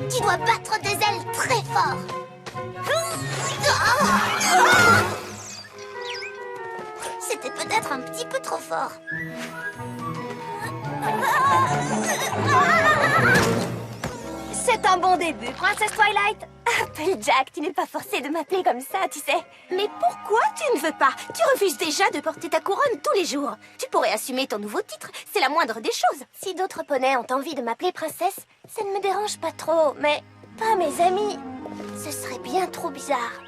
Tu dois battre des ailes très fort. C'était peut-être un petit peu trop fort. C'est un bon début, Princesse Twilight. Applejack, tu n'es pas forcée de m'appeler comme ça, tu sais. Mais pourquoi tu ne veux pas? Tu refuses déjà de porter ta couronne tous les jours. Tu pourrais assumer ton nouveau titre, c'est la moindre des choses. Si d'autres poneys ont envie de m'appeler princesse, ça ne me dérange pas trop, mais pas mes amis. Ce serait bien trop bizarre.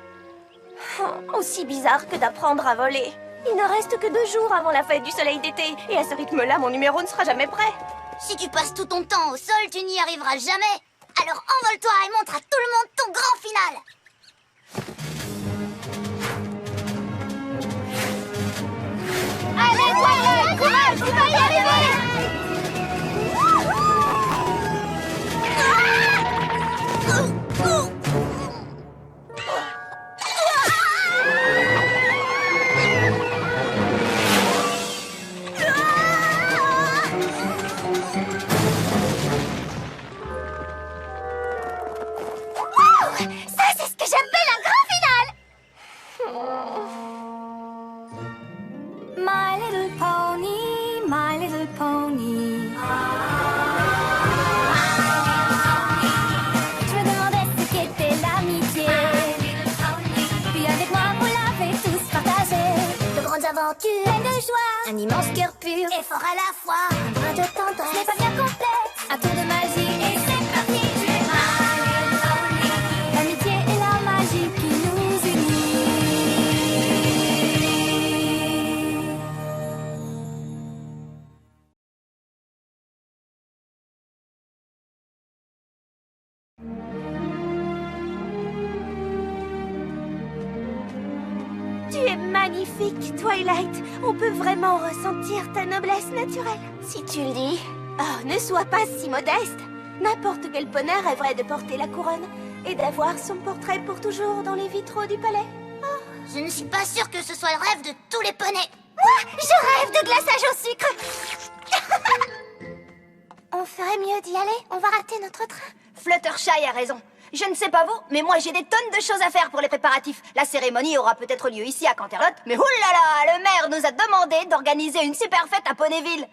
Oh, aussi bizarre que d'apprendre à voler. Il ne reste que 2 jours avant la fête du soleil d'été, et à ce rythme-là, mon numéro ne sera jamais prêt. Si tu passes tout ton temps au sol, tu n'y arriveras jamais. Alors envole-toi et montre à tout le monde ton grand final. Allez, Twilight, courage, tu vas y arriver! Ça, c'est ce que j'appelle un grand final. My little pony, my little pony. Je me demandais ce qu'était l'amitié. Puis avec moi, vous l'avez tous partagé. De grandes aventures, Pleine de joie, un immense cœur pur. et fort à la fois. Un brin de tendresse, ce n'est pas bien complexe. Un tour de magie et c'est parti. L'amitié et la magie qui nous unit. Tu es magnifique, Twilight. On peut vraiment ressentir ta noblesse naturelle. Si tu le dis. Oh, ne sois pas si modeste. N'importe quel poney rêverait de porter la couronne et d'avoir son portrait pour toujours dans les vitraux du palais. Je ne suis pas sûre que ce soit le rêve de tous les poneys. Moi, je rêve de glaçage au sucre. On ferait mieux d'y aller. On va rater notre train. Fluttershy a raison. Je ne sais pas vous, mais moi j'ai des tonnes de choses à faire pour les préparatifs. La cérémonie aura peut-être lieu ici à Canterlot, mais oulala, le maire nous a demandé d'organiser une super fête à Ponyville.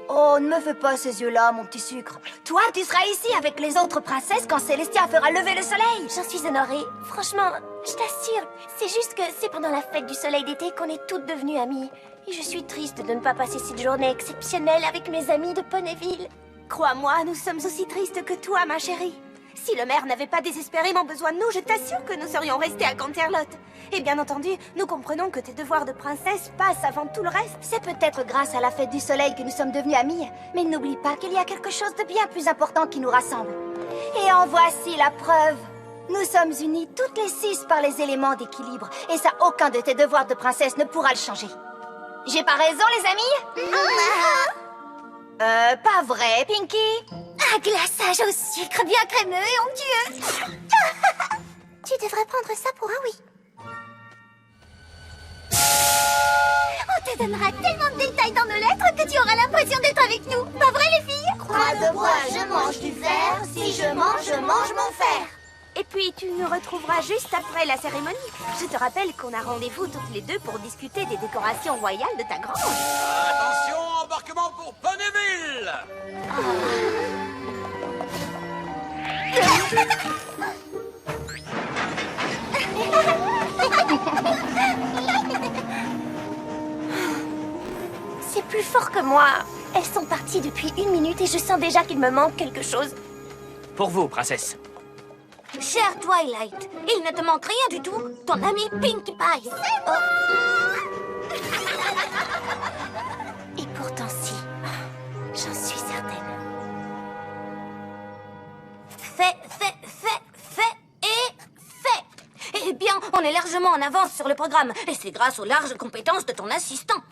Oh, ne me fais pas ces yeux-là, mon petit sucre. Toi, tu seras ici avec les autres princesses quand Célestia fera lever le soleil. J'en suis honorée. Franchement, je t'assure. C'est juste que c'est pendant la fête du soleil d'été qu'on est toutes devenues amies. Et je suis triste de ne pas passer cette journée exceptionnelle avec mes amis de Ponyville. Crois-moi, nous sommes aussi tristes que toi, ma chérie. Si le maire n'avait pas désespérément besoin de nous, je t'assure que nous serions restés à Canterlot. Et bien entendu, nous comprenons que tes devoirs de princesse passent avant tout le reste. C'est peut-être grâce à la fête du soleil que nous sommes devenues amies, mais n'oublie pas qu'il y a quelque chose de bien plus important qui nous rassemble. Et en voici la preuve. Nous sommes unies toutes les 6 par les éléments d'équilibre, et ça, aucun de tes devoirs de princesse ne pourra le changer. J'ai pas raison, les amis? Pas vrai, Pinky? Un glaçage au sucre bien crémeux et onctueux. Tu devrais prendre ça pour un oui. On te donnera tellement de détails dans nos lettres que tu auras l'impression d'être avec nous. Pas vrai, les filles? Croix de bois, je mange du fer. Si je mange mon fer. Et puis, tu nous retrouveras juste après la cérémonie. Je te rappelle qu'on a rendez-vous toutes les deux pour discuter des décorations royales de ta grange. Attention, embarquement pour Ponyville! C'est plus fort que moi. Elles sont parties depuis 1 minute et je sens déjà qu'il me manque quelque chose. Pour vous, princesse. Chère Twilight, il ne te manque rien du tout. Ton ami Pinkie Pie. Et pourtant si. J'en suis certaine. Fait. Eh bien, on est largement en avance sur le programme. Et c'est grâce aux larges compétences de ton assistant.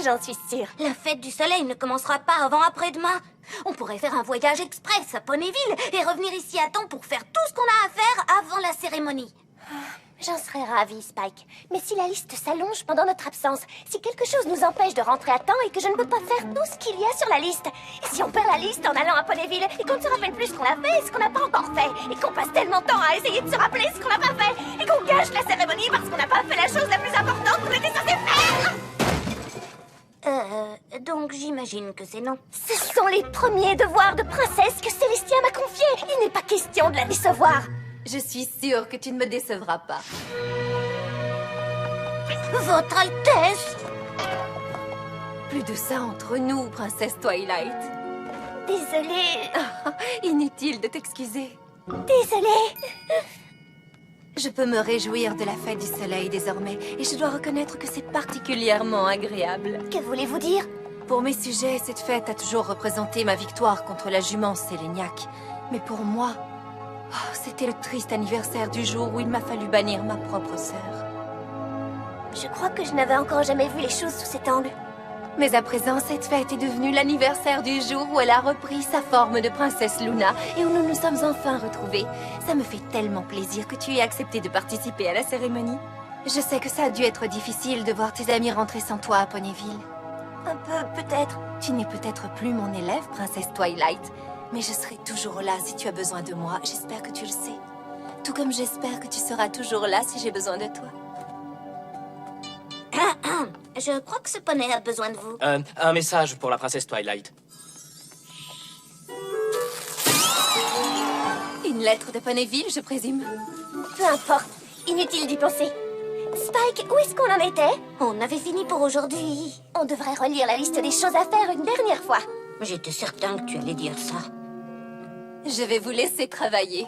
J'en suis sûre. La fête du soleil ne commencera pas avant après-demain. On pourrait faire un voyage express à Ponyville et revenir ici à temps pour faire tout ce qu'on a à faire avant la cérémonie. J'en serais ravie, Spike. Mais si la liste s'allonge pendant notre absence, si quelque chose nous empêche de rentrer à temps et que je ne peux pas faire tout ce qu'il y a sur la liste, et si on perd la liste en allant à Ponyville et qu'on ne se rappelle plus ce qu'on a fait et ce qu'on n'a pas encore fait, et qu'on passe tellement de temps à essayer de se rappeler ce qu'on n'a pas fait, et qu'on gâche la cérémonie parce qu'on n'a pas fait la chose la plus importante qu'on était censé faire. Donc j'imagine que c'est non. Ce sont les premiers devoirs de princesse que Célestia m'a confiés. Il n'est pas question de la décevoir. Je suis sûre que tu ne me décevras pas. Votre Altesse! Plus de ça entre nous, princesse Twilight. Désolée. Inutile de t'excuser. Désolée. Je peux me réjouir de la fête du soleil désormais, et je dois reconnaître que c'est particulièrement agréable. Que voulez-vous dire? Pour mes sujets, cette fête a toujours représenté ma victoire contre la jument Séléniaque. Mais pour moi, c'était le triste anniversaire du jour où il m'a fallu bannir ma propre sœur. Je crois que je n'avais encore jamais vu les choses sous cet angle. Mais à présent, cette fête est devenue l'anniversaire du jour où elle a repris sa forme de princesse Luna et où nous nous sommes enfin retrouvés. Ça me fait tellement plaisir que tu aies accepté de participer à la cérémonie. Je sais que ça a dû être difficile de voir tes amis rentrer sans toi à Ponyville. Un peu, peut-être. Tu n'es peut-être plus mon élève, princesse Twilight, mais je serai toujours là si tu as besoin de moi. J'espère que tu le sais. Tout comme j'espère que tu seras toujours là si j'ai besoin de toi. Je crois que ce poney a besoin de vous. Un message pour la princesse Twilight. Une lettre de Ponyville, je présume. Peu importe. Inutile d'y penser. Spike, où est-ce qu'on en était? On avait fini pour aujourd'hui. On devrait relire la liste des choses à faire une dernière fois. J'étais certain que tu allais dire ça. Je vais vous laisser travailler.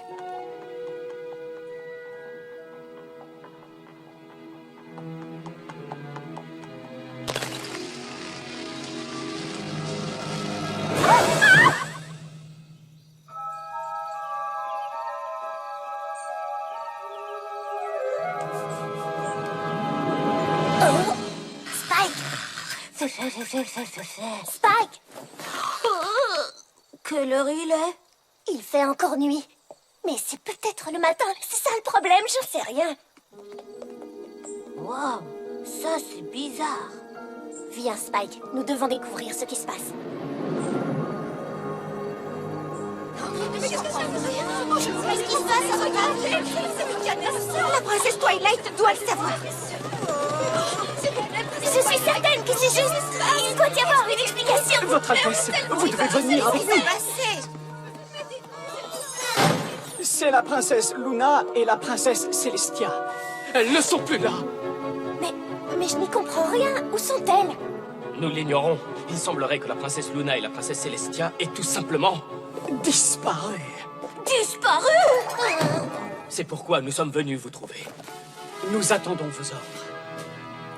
Spike! Quelle heure il est? Il fait encore nuit. Mais c'est peut-être le matin. C'est ça le problème, j'en sais rien. Waouh, ça c'est bizarre. Viens, Spike. Nous devons découvrir ce qui se passe. Qu'est-ce qui se passe? Regardez! La princesse Twilight doit le savoir. Je suis certaine que c'est juste. Il doit y avoir une explication. Votre Altesse, vous devez venir avec nous. C'est la princesse Luna et la princesse Célestia. Elles ne sont plus là. Mais je n'y comprends rien. Où sont-elles? Nous l'ignorons. Il semblerait que la princesse Luna et la princesse Célestia aient tout simplement Disparu. Disparu! C'est pourquoi nous sommes venus vous trouver. Nous attendons vos ordres.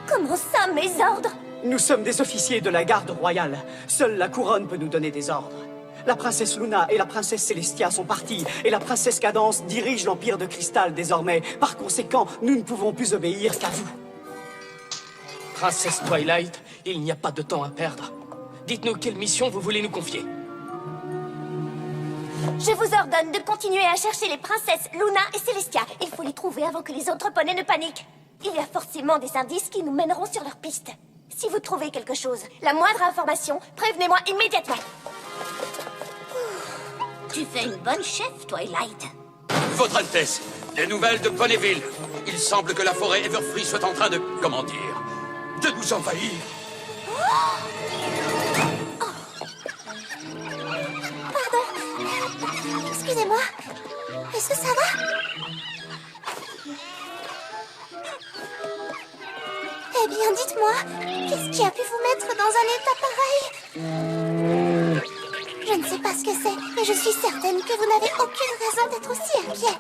Comment ça, mes ordres? Nous sommes des officiers de la garde royale. Seule la couronne peut nous donner des ordres. La princesse Luna et la princesse Célestia sont parties, et la princesse Cadence dirige l'Empire de Cristal désormais. Par conséquent, nous ne pouvons plus obéir qu'à vous. Princesse Twilight, il n'y a pas de temps à perdre. Dites-nous quelle mission vous voulez nous confier. Je vous ordonne de continuer à chercher les princesses Luna et Célestia. Il faut les trouver avant que les autres poneys ne paniquent. Il y a forcément des indices qui nous mèneront sur leur piste. Si vous trouvez quelque chose, la moindre information, prévenez-moi immédiatement. Tu fais une bonne chef, Twilight. Votre Altesse, des nouvelles de Ponyville. Il semble que la forêt Everfree soit en train de... comment dire... de nous envahir. Pardon. Excusez-moi. Est-ce que ça va? Eh bien, dites-moi, qu'est-ce qui a pu vous mettre dans un état pareil? Je ne sais pas ce que c'est, mais je suis certaine que vous n'avez aucune raison d'être aussi inquiet.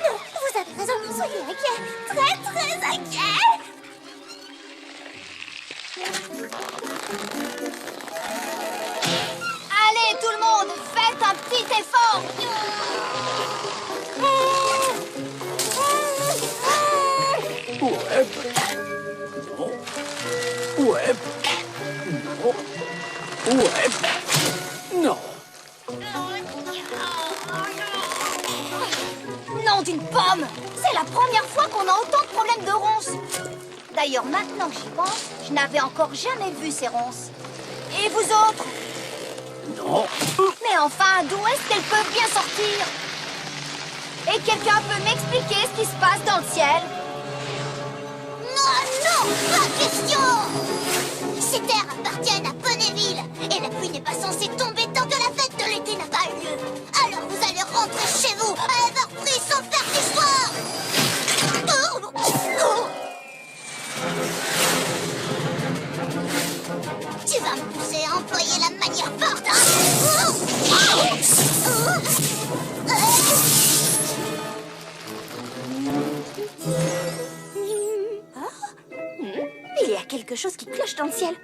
Non, vous avez raison, soyez inquiet. Très, très inquiet. Allez, tout le monde, faites un petit effort. Web. Non. Web. Non. Web. Non. bizarre qu'on a autant de problèmes de ronces. D'ailleurs, maintenant que j'y pense, je n'avais encore jamais vu ces ronces. Et vous autres? Non. Mais enfin, d'où est-ce qu'elles peuvent bien sortir? Et quelqu'un peut m'expliquer ce qui se passe dans le ciel? Non, non, pas question! Ces terres appartiennent à Ponyville, et la pluie n'est pas censée tomber tant que la fête de l'été n'a pas eu lieu. Alors vous allez rentrer chez vous à Everfree sans faire d'histoire! Tu vas me pousser à employer la manière forte, Il y a quelque chose qui cloche dans le ciel.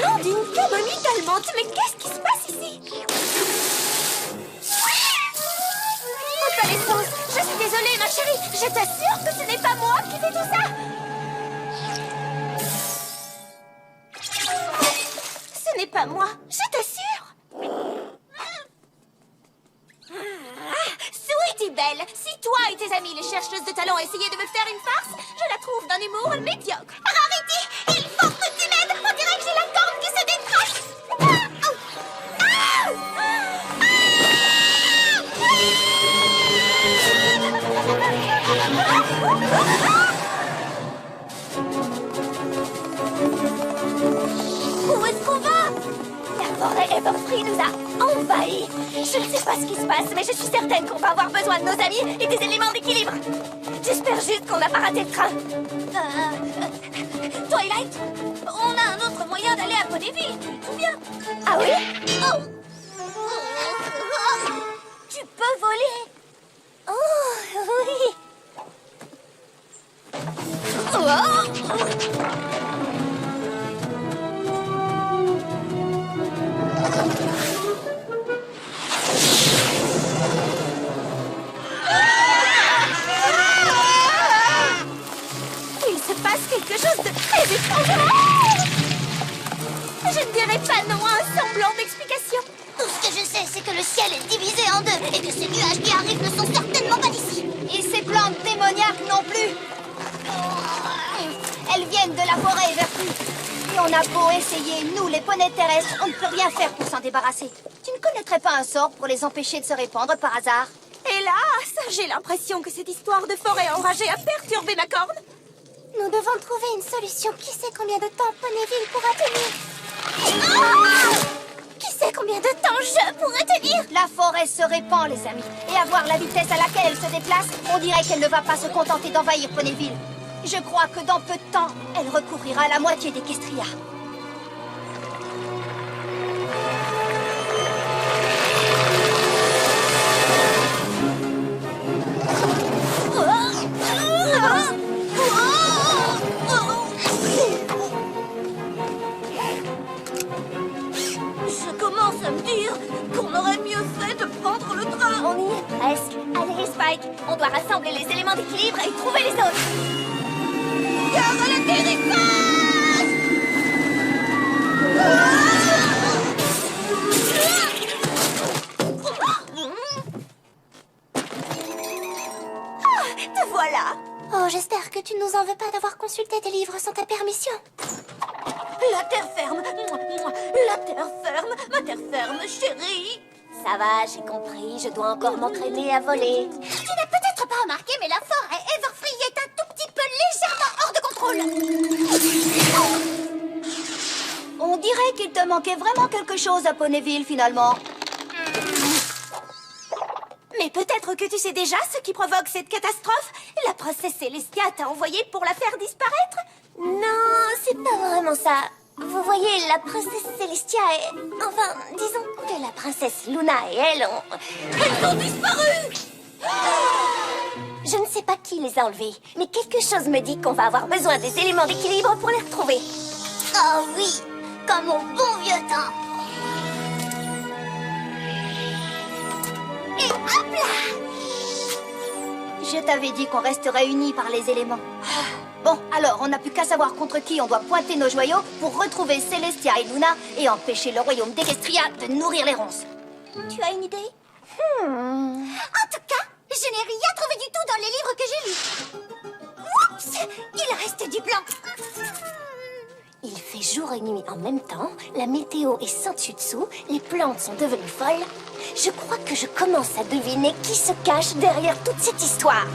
Nom d'une camomille allemande, mais qu'est-ce qui se passe ici? Reconnaissance, je suis désolée ma chérie, je t'assure que ce n'est pas moi qui fais tout ça. Ce n'est pas moi, je t'assure. Sweetie Belle, si toi et tes amis les chercheuses de talent essayaient de me faire une farce, je la trouve d'un humour médiocre. Rarity, il faut que tu m'aides, on dirait que j'ai la corne qui se décroche. Où est-ce qu'on va? La forêt Everfree nous a envahis. Je ne sais pas ce qui se passe, mais je suis certaine qu'on va avoir besoin de nos amis et des éléments d'équilibre. J'espère juste qu'on n'a pas raté le train. Twilight, on a un autre moyen d'aller à Ponyville, tu te souviens? Ah oui? Tu peux voler? Oh, oui. Il se passe quelque chose de très étrange. Je ne dirai pas non à un semblant d'explication. Tout ce que je sais, c'est que le ciel est divisé en deux et que ces nuages qui arrivent ne sont certainement pas d'ici. Et ces plantes démoniaques non plus. Elles viennent de la forêt Everfree. Et on a beau essayer, nous, les poneys terrestres, on ne peut rien faire pour s'en débarrasser. Tu ne connaîtrais pas un sort pour les empêcher de se répandre par hasard? Hélas, j'ai l'impression que cette histoire de forêt enragée a perturbé ma corne. Nous devons trouver une solution. Qui sait combien de temps Ponyville pourra tenir? Qui sait combien de temps je pourrais tenir? La forêt se répand, les amis. Et à voir la vitesse à laquelle elle se déplace, on dirait qu'elle ne va pas se contenter d'envahir Ponyville. Je crois que dans peu de temps, elle recouvrira la moitié d'Equestria. Je commence à me dire qu'on aurait mieux fait de prendre le train. On y est presque. Allez, Spike, on doit rassembler les éléments d'équilibre et trouver les autres. Car l'atterrissage! Te voilà. Oh, j'espère que tu ne nous en veux pas d'avoir consulté tes livres sans ta permission. La terre ferme. La terre ferme. Ma terre ferme, chérie. Ça va, j'ai compris. Je dois encore m'entraîner à voler. Tu n'as peut-être pas remarqué, mais la forêt Everfree est un tout petit peu légèrement hors de contrôle. On dirait qu'il te manquait vraiment quelque chose à Ponyville, finalement. Mais peut-être que tu sais déjà ce qui provoque cette catastrophe. La princesse Celestia t'a envoyé pour la faire disparaître. Non, c'est pas vraiment ça. Vous voyez, la princesse Celestia est... Enfin, disons que la princesse Luna et elle ont... Elles ont disparu. Je ne sais pas qui les a enlevés, mais quelque chose me dit qu'on va avoir besoin des éléments d'équilibre pour les retrouver. Oh oui, comme au bon vieux temps. Et hop là! Je t'avais dit qu'on resterait unis par les éléments. Bon, alors, on n'a plus qu'à savoir contre qui on doit pointer nos joyaux pour retrouver Celestia et Luna et empêcher le royaume d'Equestria de nourrir les ronces. Tu as une idée? En tout cas, je n'ai rien trouvé du tout dans les livres que j'ai lus. Oups! Il reste du blanc. Il fait jour et nuit en même temps, la météo est sans dessus-dessous, les plantes sont devenues folles. Je crois que je commence à deviner qui se cache derrière toute cette histoire.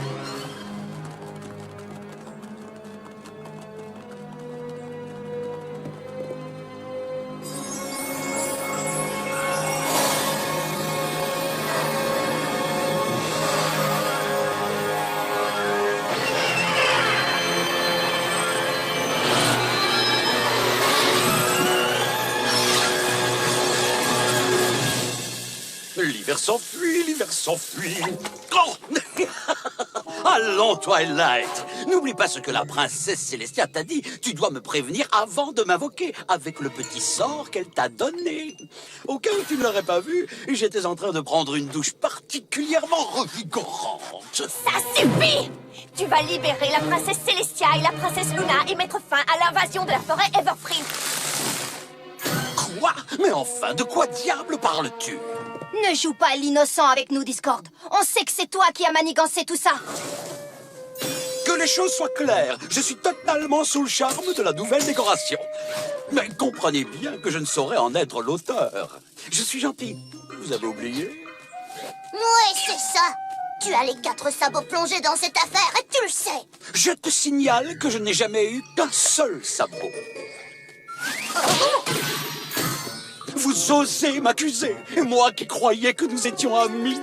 L'hiver s'enfuit, l'hiver s'enfuit. Oh Allons, Twilight. N'oublie pas ce que la princesse Celestia t'a dit. Tu dois me prévenir avant de m'invoquer avec le petit sort qu'elle t'a donné. Au cas où tu ne l'aurais pas vu, j'étais en train de prendre une douche particulièrement revigorante. Ça suffit! Tu vas libérer la princesse Celestia et la princesse Luna et mettre fin à l'invasion de la forêt Everfree. Quoi? Mais enfin, de quoi diable parles-tu? Ne joue pas l'innocent avec nous, Discord. On sait que c'est toi qui as manigancé tout ça. Que les choses soient claires, je suis totalement sous le charme de la nouvelle décoration. Mais comprenez bien que je ne saurais en être l'auteur. Je suis gentil. Vous avez oublié? Ouais, c'est ça. Tu as les 4 sabots plongés dans cette affaire et tu le sais. Je te signale que je n'ai jamais eu qu'un seul sabot. Vous osez m'accuser, moi qui croyais que nous étions amis.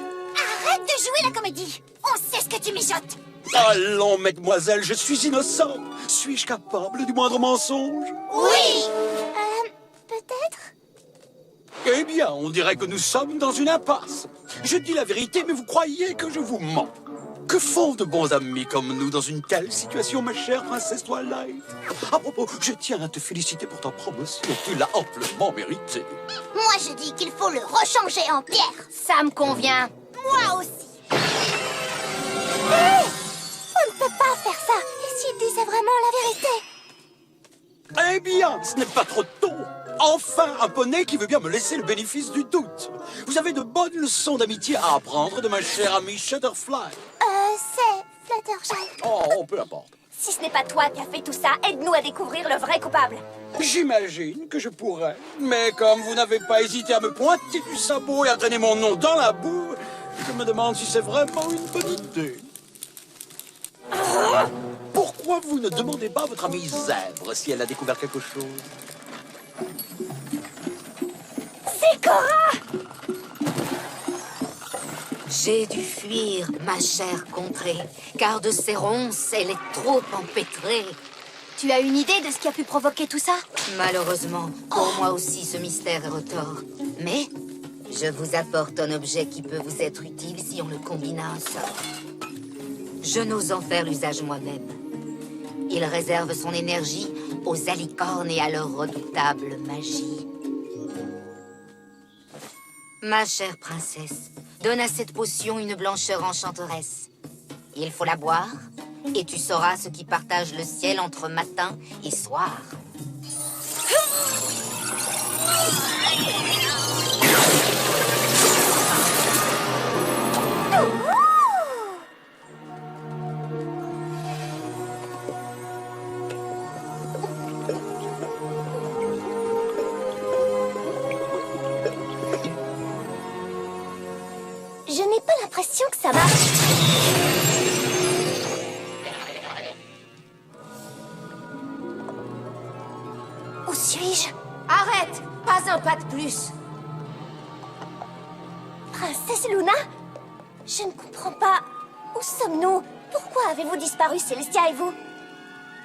Arrête de jouer la comédie. On sait ce que tu mijotes. Allons, mademoiselle, je suis innocent. Suis-je capable du moindre mensonge? Oui. Peut-être. Eh bien, on dirait que nous sommes dans une impasse. Je dis la vérité, mais vous croyez que je vous mens. Que font de bons amis comme nous dans une telle situation, ma chère princesse Twilight? À propos, je tiens à te féliciter pour ta promotion. Tu l'as amplement méritée. Moi, je dis qu'il faut le rechanger en pierre. Ça me convient. Moi aussi. Hé! On ne peut pas faire ça. Et s'il disait vraiment la vérité? Eh bien, ce n'est pas trop tôt. Enfin, un poney qui veut bien me laisser le bénéfice du doute. Vous avez de bonnes leçons d'amitié à apprendre de ma chère amie Shutterfly. C'est Fluttershy. Oh, peu importe. Si ce n'est pas toi qui as fait tout ça, aide-nous à découvrir le vrai coupable. J'imagine que je pourrais. Mais comme vous n'avez pas hésité à me pointer du sabot et à traîner mon nom dans la boue, je me demande si c'est vraiment une bonne idée. Pourquoi vous ne demandez pas à votre amie Zèbre si elle a découvert quelque chose? C'est Cora! J'ai dû fuir ma chère contrée, car de ces ronces, elle est trop empêtrée. Tu as une idée de ce qui a pu provoquer tout ça? Malheureusement, pour moi aussi, ce mystère est retors. Mais je vous apporte un objet qui peut vous être utile si on le combine à un sort. Je n'ose en faire l'usage moi-même. Il réserve son énergie aux alicornes et à leur redoutable magie. Ma chère princesse, donne à cette potion une blancheur enchanteresse. Il faut la boire, et tu sauras ce qui partage le ciel entre matin et soir. Je n'ai pas l'impression que ça marche. Où suis-je? Arrête! Pas un pas de plus! Princesse Luna? Je ne comprends pas. Où sommes-nous? Pourquoi avez-vous disparu, Celestia et vous?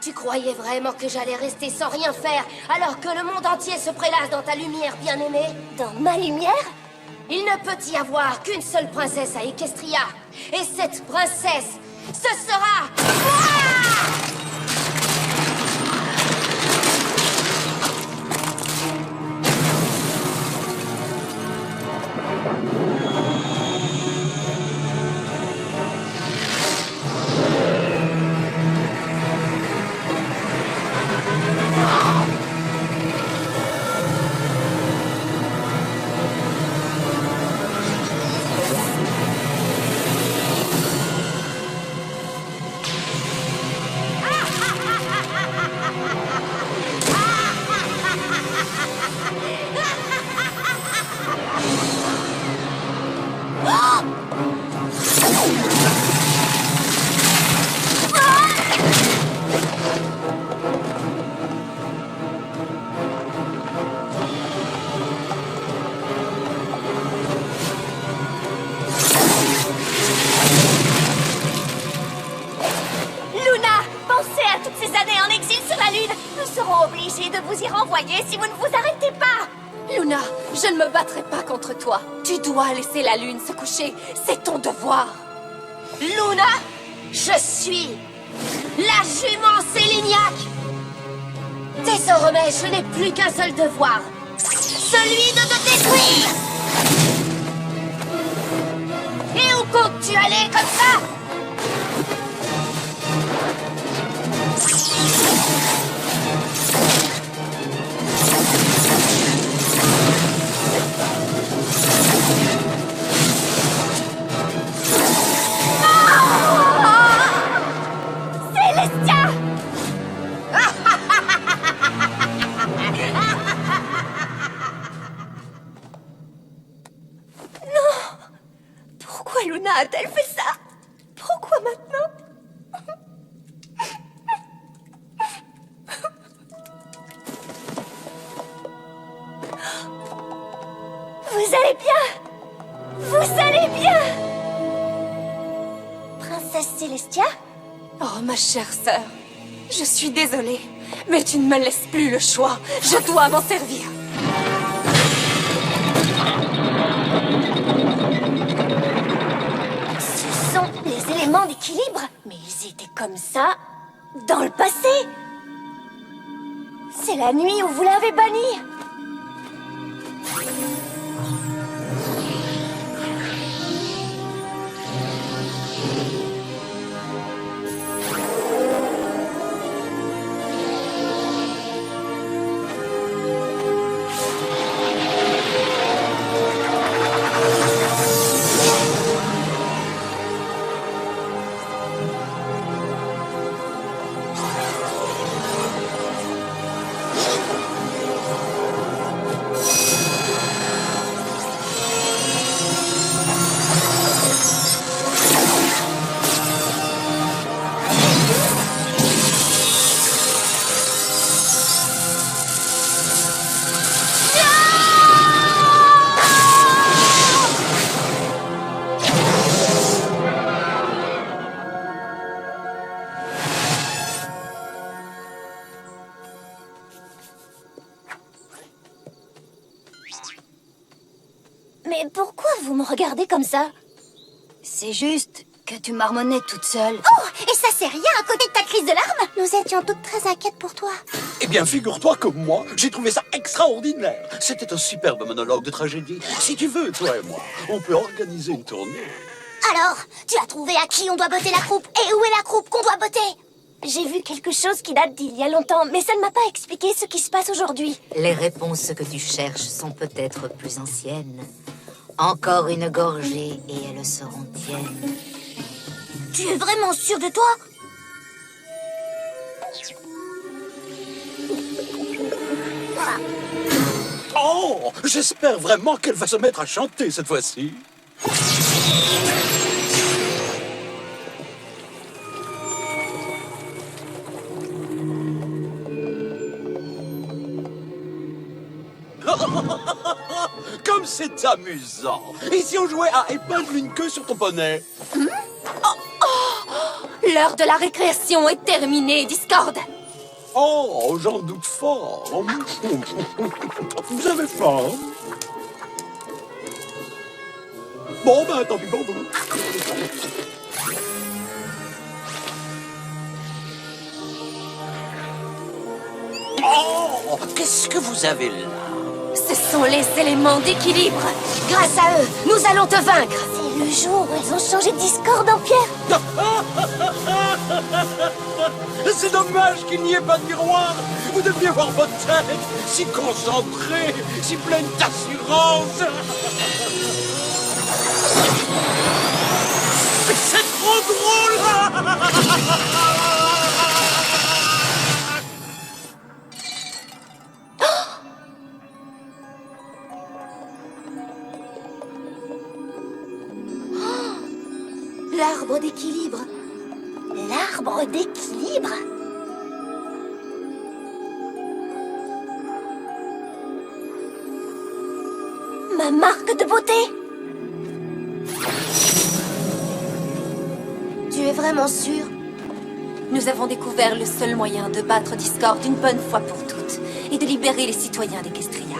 Tu croyais vraiment que j'allais rester sans rien faire alors que le monde entier se prélasse dans ta lumière, bien-aimée? Dans ma lumière? Il ne peut y avoir qu'une seule princesse à Equestria. Et cette princesse, ce sera... moi! de vous y renvoyer si vous ne vous arrêtez pas. Luna, je ne me battrai pas contre toi. Tu dois laisser la lune se coucher. C'est ton devoir. Luna, je suis la jument Séléniac. Désormais, je n'ai plus qu'un seul devoir. Celui de te détruire. Et où comptes-tu aller comme ça? Célestia! Pourquoi Luna a-t-elle fait ça? Pourquoi maintenant? Vous allez bien? Vous allez bien? Princesse Célestia? Oh, ma chère sœur, je suis désolée, mais tu ne me laisses plus le choix. Je dois m'en servir. Ce sont les éléments d'équilibre. Mais ils étaient comme ça dans le passé. C'est la nuit où vous l'avez banni. Mais pourquoi vous me regardez comme ça? C'est juste que tu marmonnais toute seule. Oh, et ça c'est rien à côté de ta crise de larmes. Nous étions toutes très inquiètes pour toi. Eh bien, figure-toi que moi, j'ai trouvé ça extraordinaire. C'était un superbe monologue de tragédie. Si tu veux, toi et moi, on peut organiser une tournée. Alors, tu as trouvé à qui on doit botter la croupe? Et où est la croupe qu'on doit botter? J'ai vu quelque chose qui date d'il y a longtemps, mais ça ne m'a pas expliqué ce qui se passe aujourd'hui. Les réponses que tu cherches sont peut-être plus anciennes. Encore une gorgée et elles seront tiennes. Tu es vraiment sûr de toi? Oh, j'espère vraiment qu'elle va se mettre à chanter cette fois-ci. Comme c'est amusant. Et si on jouait à épingle une queue sur ton poney? L'heure de la récréation est terminée, Discord. Oh, j'en doute fort. Vous avez faim? Bon, ben, tant pis pour vous. Oh, qu'est-ce que vous avez là? Ce sont les éléments d'équilibre. Grâce à eux, nous allons te vaincre. C'est le jour où elles ont changé de Discord en pierre. C'est dommage qu'il n'y ait pas de miroir. Vous deviez voir votre tête, si concentrée, si pleine d'assurance. C'est trop drôle. L'arbre d'équilibre. L'arbre d'équilibre? Ma marque de beauté? Tu es vraiment sûr? Nous avons découvert le seul moyen de battre Discord une bonne fois pour toutes et de libérer les citoyens d'Equestria.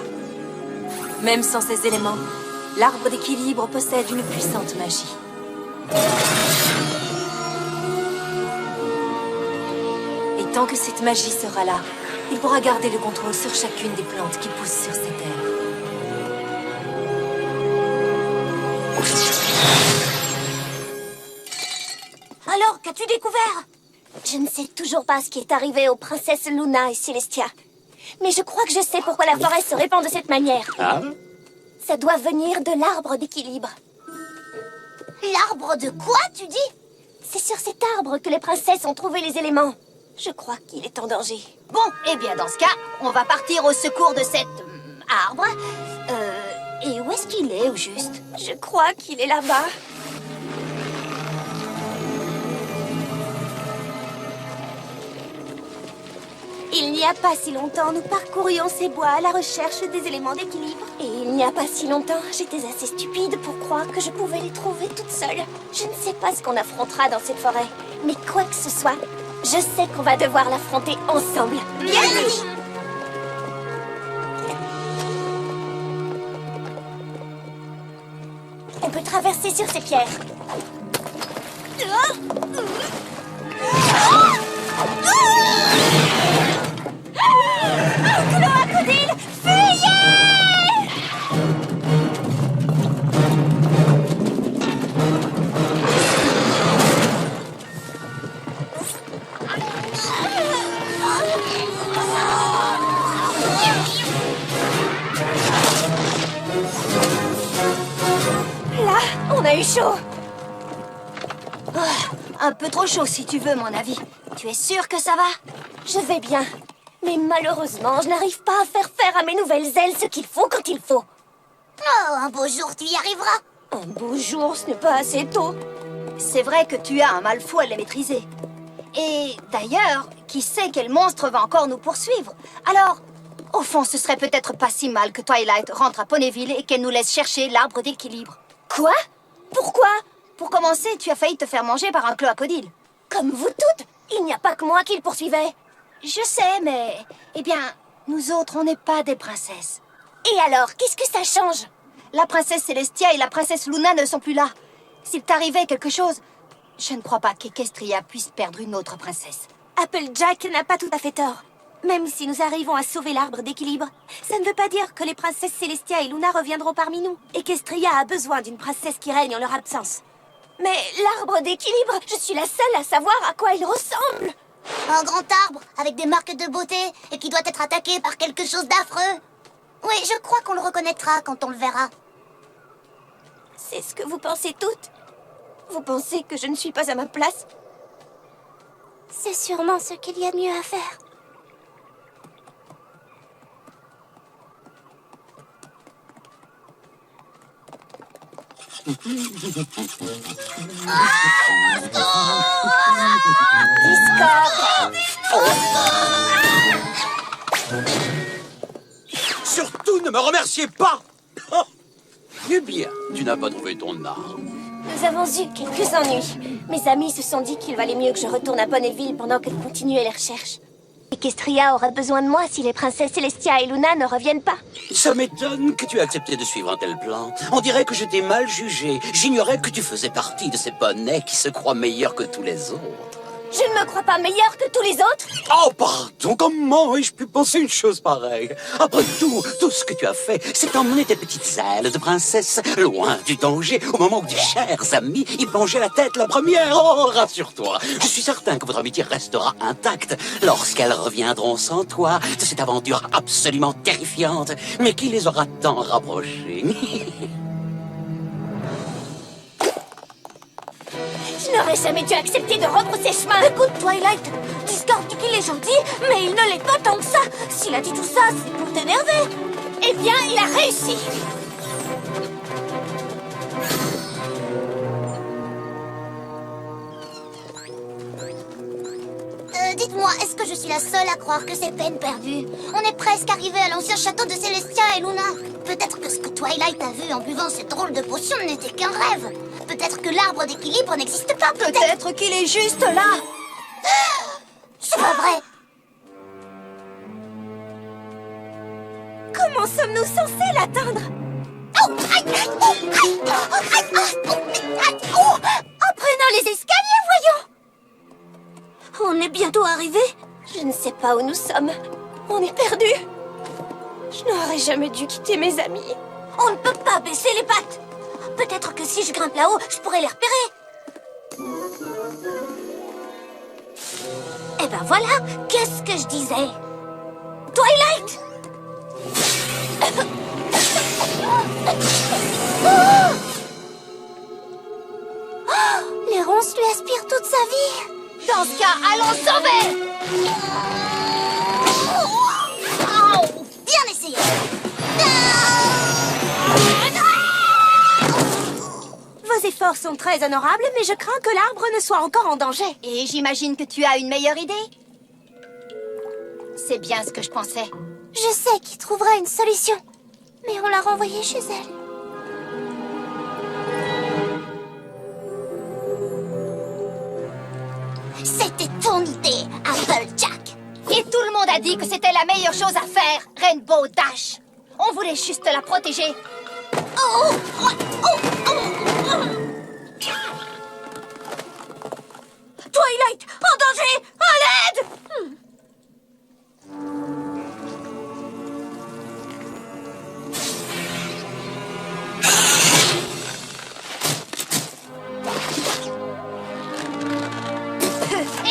Même sans ces éléments, l'arbre d'équilibre possède une puissante magie. Et tant que cette magie sera là, il pourra garder le contrôle sur chacune des plantes qui poussent sur cette terre. Alors, qu'as-tu découvert? Je ne sais toujours pas ce qui est arrivé aux princesses Luna et Celestia. Mais je crois que je sais pourquoi la forêt se répand de cette manière. Ah? Ça doit venir de l'arbre d'équilibre. L'arbre de quoi, tu dis? C'est sur cet arbre que les princesses ont trouvé les éléments. Je crois qu'il est en danger. Bon, eh bien, dans ce cas, on va partir au secours de cet arbre. Et où est-ce qu'il est, au juste? Je crois qu'il est là-bas. Il n'y a pas si longtemps, nous parcourions ces bois à la recherche des éléments d'équilibre. Et il n'y a pas si longtemps, j'étais assez stupide pour croire que je pouvais les trouver toute seule. Je ne sais pas ce qu'on affrontera dans cette forêt, mais quoi que ce soit, je sais qu'on va devoir l'affronter ensemble. Bien dit. On peut traverser sur ces pierres. Cloacodile, fuyez! Là, on a eu chaud. Un peu trop chaud, si tu veux, mon avis. Tu es sûr que ça va? Je vais bien. Mais malheureusement, je n'arrive pas à faire à mes nouvelles ailes ce qu'il faut quand il faut. Oh, un beau jour, tu y arriveras. Un beau jour, ce n'est pas assez tôt. C'est vrai que tu as un mal fou à les maîtriser. Et d'ailleurs, qui sait quel monstre va encore nous poursuivre? Alors, au fond, ce serait peut-être pas si mal que Twilight rentre à Ponyville et qu'elle nous laisse chercher l'arbre d'équilibre. Quoi? Pourquoi? Pour commencer, tu as failli te faire manger par un cloacodile. Comme vous toutes, il n'y a pas que moi qui le poursuivais. Je sais, mais... Eh bien, nous autres, on n'est pas des princesses. Et alors, qu'est-ce que ça change? La princesse Celestia et la princesse Luna ne sont plus là. S'il t'arrivait quelque chose, je ne crois pas qu'Equestria puisse perdre une autre princesse. Applejack n'a pas tout à fait tort. Même si nous arrivons à sauver l'arbre d'équilibre, ça ne veut pas dire que les princesses Celestia et Luna reviendront parmi nous. Equestria a besoin d'une princesse qui règne en leur absence. Mais l'arbre d'équilibre, je suis la seule à savoir à quoi il ressemble. Un grand arbre avec des marques de beauté et qui doit être attaqué par quelque chose d'affreux. Oui, je crois qu'on le reconnaîtra quand on le verra. C'est ce que vous pensez toutes? Vous pensez que je ne suis pas à ma place? C'est sûrement ce qu'il y a de mieux à faire. Surtout ne me remerciez pas. Oh. Eh bien, tu n'as pas trouvé ton arbre. Nous avons eu quelques ennuis. Mes amis se sont dit qu'il valait mieux que je retourne à Ponyville pendant qu'elles continuaient les recherches. Equestria aura besoin de moi si les princesses Celestia et Luna ne reviennent pas. Ça m'étonne que tu aies accepté de suivre un tel plan. On dirait que je t'ai mal jugé. J'ignorais que tu faisais partie de ces poneys qui se croient meilleurs que tous les autres. Je ne me crois pas meilleure que tous les autres. Oh, pardon, comment ai-je pu penser une chose pareille? Après tout ce que tu as fait, c'est emmener tes petites ailes de princesse loin du danger, au moment où tes chers amis y plongeaient la tête la première. Oh, rassure-toi, je suis certain que votre amitié restera intacte lorsqu'elles reviendront sans toi de cette aventure absolument terrifiante, mais qui les aura tant rapprochées. Je n'aurais jamais dû accepter de rebrousser chemin. Écoute, Twilight, Discord dit qu'il est gentil, mais il ne l'est pas tant que ça. S'il a dit tout ça, c'est pour t'énerver. Eh bien, il a réussi. Dites-moi, est-ce que je suis la seule à croire que c'est peine perdue? On est presque arrivé à l'ancien château de Celestia et Luna. Peut-être que ce que Twilight a vu en buvant cette drôle de potion n'était qu'un rêve. Peut-être que l'arbre d'équilibre n'existe pas. Peut-être qu'il est juste là. C'est pas vrai. Comment sommes-nous censés l'atteindre? Oh, aïe, aïe, oh, aïe, oh, aïe, oh, aïe, oh. En prenant les escaliers, voyons! On est bientôt arrivé? Je ne sais pas où nous sommes. On est perdus. Je n'aurais jamais dû quitter mes amis. On ne peut pas baisser les pattes. Peut-être que si je grimpe là-haut, je pourrais les repérer. Eh ben voilà, qu'est-ce que je disais? Twilight! Les ronces lui aspirent toute sa vie. Dans ce cas, allons sauver! Oh, bien essayé. Vos efforts sont très honorables, mais je crains que l'arbre ne soit encore en danger. Et j'imagine que tu as une meilleure idée? C'est bien ce que je pensais. Je sais qui trouvera une solution, mais on l'a renvoyée chez elle. C'était ton idée, Applejack. Et tout le monde a dit que c'était la meilleure chose à faire, Rainbow Dash. On voulait juste la protéger. Oh, oh, oh, oh. Twilight, en danger! À l'aide!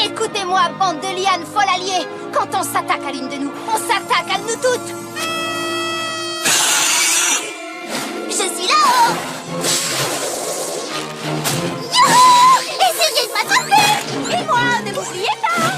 Écoutez-moi, bande de lianes folles alliées. Quand on s'attaque à l'une de nous, on s'attaque à nous toutes. Je suis là. Youhou! Essayez de m'attraper. Et moi, ne m'oubliez pas!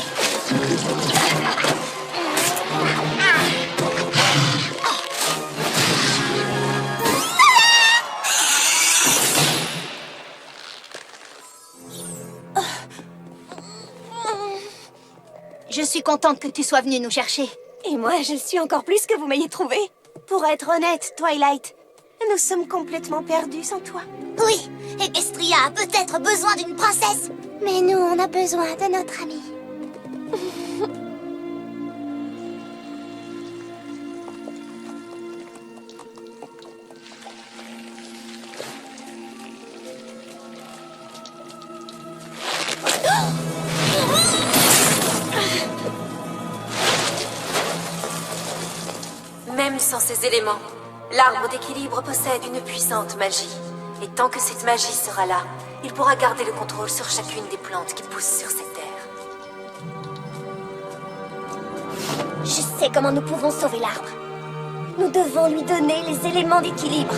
Je suis contente que tu sois venue nous chercher. Et moi, je suis encore plus que vous m'ayez trouvé. Pour être honnête, Twilight, nous sommes complètement perdus sans toi. Oui, Equestria a peut-être besoin d'une princesse. Mais nous, on a besoin de notre amie. Même sans ces éléments, l'arbre d'équilibre possède une puissante magie. Et tant que cette magie sera là, il pourra garder le contrôle sur chacune des plantes qui poussent sur cette terre. Je sais comment nous pouvons sauver l'arbre. Nous devons lui donner les éléments d'équilibre.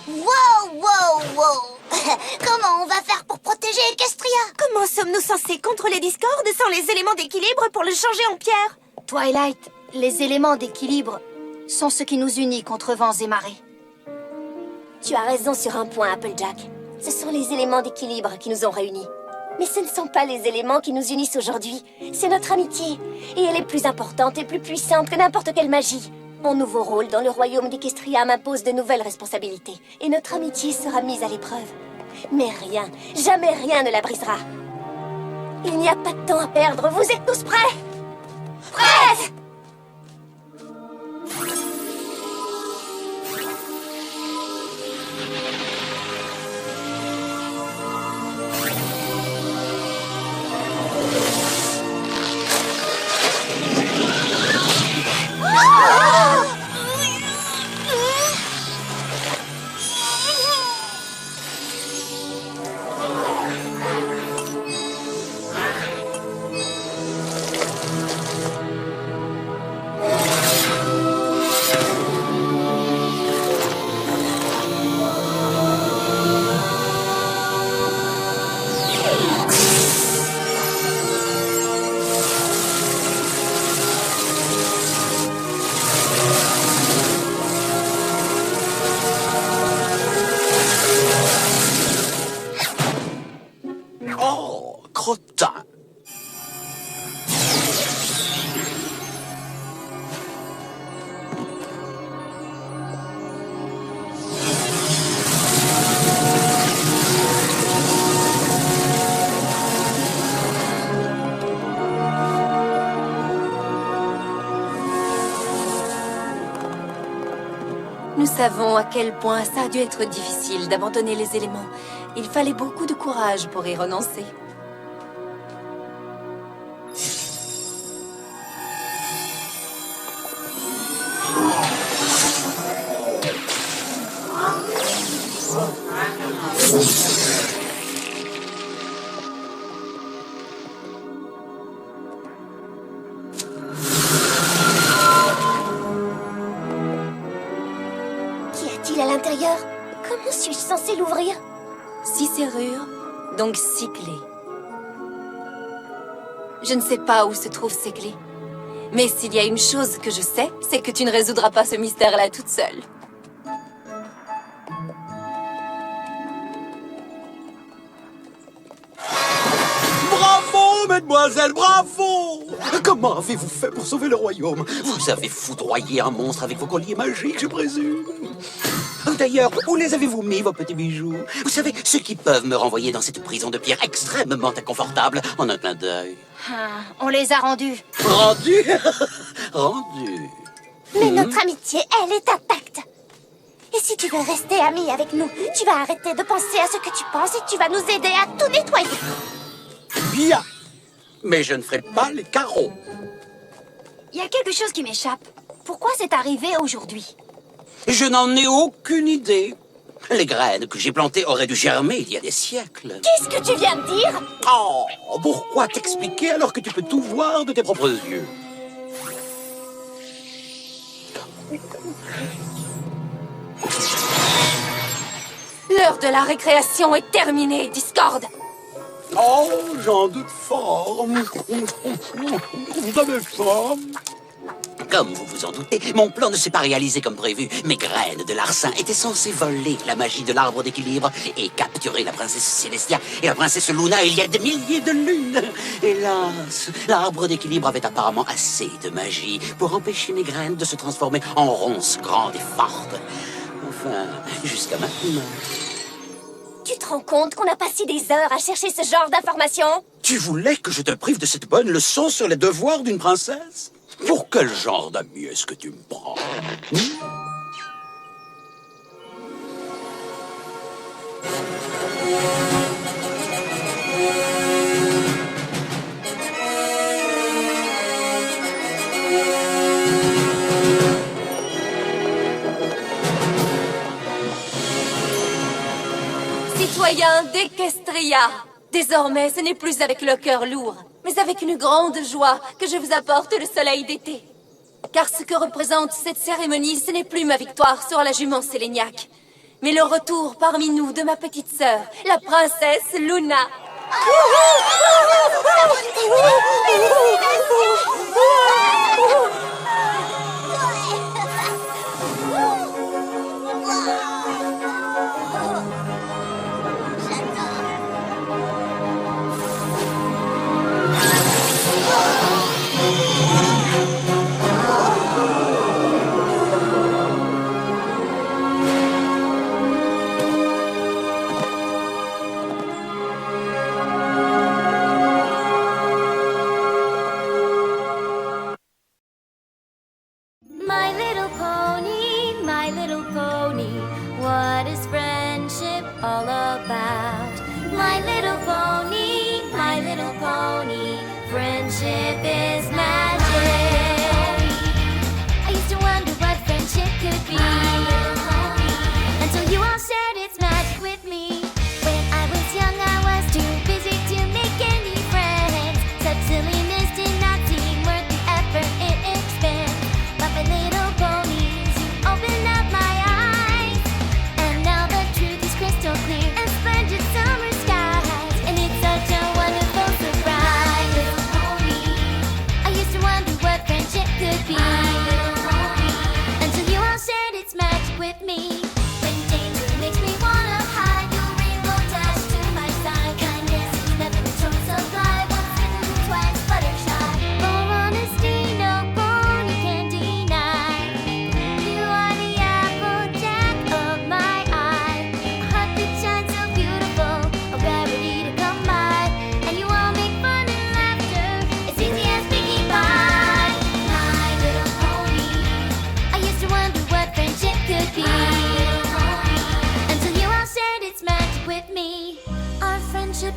Wow, wow, wow. Comment on va faire pour protéger Equestria? Comment sommes-nous censés contrôler Discord sans les éléments d'équilibre pour le changer en pierre? Twilight, les éléments d'équilibre sont ce qui nous unit contre vents et marées. Tu as raison sur un point, Applejack. Ce sont les éléments d'équilibre qui nous ont réunis. Mais ce ne sont pas les éléments qui nous unissent aujourd'hui. C'est notre amitié. Et elle est plus importante et plus puissante que n'importe quelle magie. Mon nouveau rôle dans le royaume d'Equestria m'impose de nouvelles responsabilités. Et notre amitié sera mise à l'épreuve. Mais rien, jamais rien ne la brisera. Il n'y a pas de temps à perdre. Vous êtes tous prêts? Prêts! Nous savons à quel point ça a dû être difficile d'abandonner les éléments. Il fallait beaucoup de courage pour y renoncer. Qu'y a-t-il à l'intérieur? Comment suis-je censée l'ouvrir? 6 serrures, donc 6 clés. Je ne sais pas où se trouvent ces clés. Mais s'il y a une chose que je sais, c'est que tu ne résoudras pas ce mystère-là toute seule. Bravo, mademoiselle, bravo! Comment avez-vous fait pour sauver le royaume? Vous avez foudroyé un monstre avec vos colliers magiques, je présume. D'ailleurs, où les avez-vous mis, vos petits bijoux? Vous savez, ceux qui peuvent me renvoyer dans cette prison de pierre extrêmement inconfortable en un clin d'œil. Ah, on les a rendus. Rendu? Rendu. Mais notre amitié, elle est intacte. Et si tu veux rester amie avec nous, tu vas arrêter de penser à ce que tu penses et tu vas nous aider à tout nettoyer. Bien. Mais je ne ferai pas les carreaux. Il y a quelque chose qui m'échappe. Pourquoi c'est arrivé aujourd'hui? Je n'en ai aucune idée. Les graines que j'ai plantées auraient dû germer il y a des siècles. Qu'est-ce que tu viens de dire? Oh, pourquoi t'expliquer alors que tu peux tout voir de tes propres yeux? L'heure de la récréation est terminée, Discord. Oh, j'en doute fort. Vous avez faim? Comme vous vous en doutez, mon plan ne s'est pas réalisé comme prévu. Mes graines de larcin étaient censées voler la magie de l'arbre d'équilibre et capturer la princesse Célestia et la princesse Luna il y a des milliers de lunes. Hélas, l'arbre d'équilibre avait apparemment assez de magie pour empêcher mes graines de se transformer en ronces grandes et fortes. Enfin, jusqu'à maintenant. Tu te rends compte qu'on a passé des heures à chercher ce genre d'informations? Tu voulais que je te prive de cette bonne leçon sur les devoirs d'une princesse? Pour quel genre d'ami est-ce que tu me prends? Citoyens d'Equestria, désormais ce n'est plus avec le cœur lourd, mais avec une grande joie que je vous apporte le soleil d'été. Car ce que représente cette cérémonie, ce n'est plus ma victoire sur la jument Séléniaque, mais le retour parmi nous de ma petite sœur, la princesse Luna. My little pony, what is friendship all about? My little pony, friendship is magic. I used to wonder what friendship could be, until you all shared its magic with me. When I was young, I was too busy to make any friends. Such silliness did not seem worth the effort it expends. But my little ponies, you opened up my eyes, and now the truth is crystal clear and splendid summer skies. And it's such a wonderful surprise. My little pony, I used to wonder what friendship could be, until you all shared its magic with me. When danger makes me wanna hide, your rainbow dash to my side. Kindness is never a choice of life. Once bitten, twice fluttershy. For honesty, no pony can deny. You are the applejack of my eye, a heart that shines so beautiful, a rarity to come by. And you all make fun and laughter as easy as picking pie. My little pony, I used to wonder what friendship could be,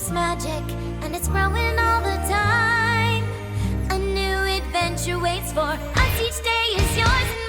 it's magic, and it's growing all the time. A new adventure waits for us, each day is yours.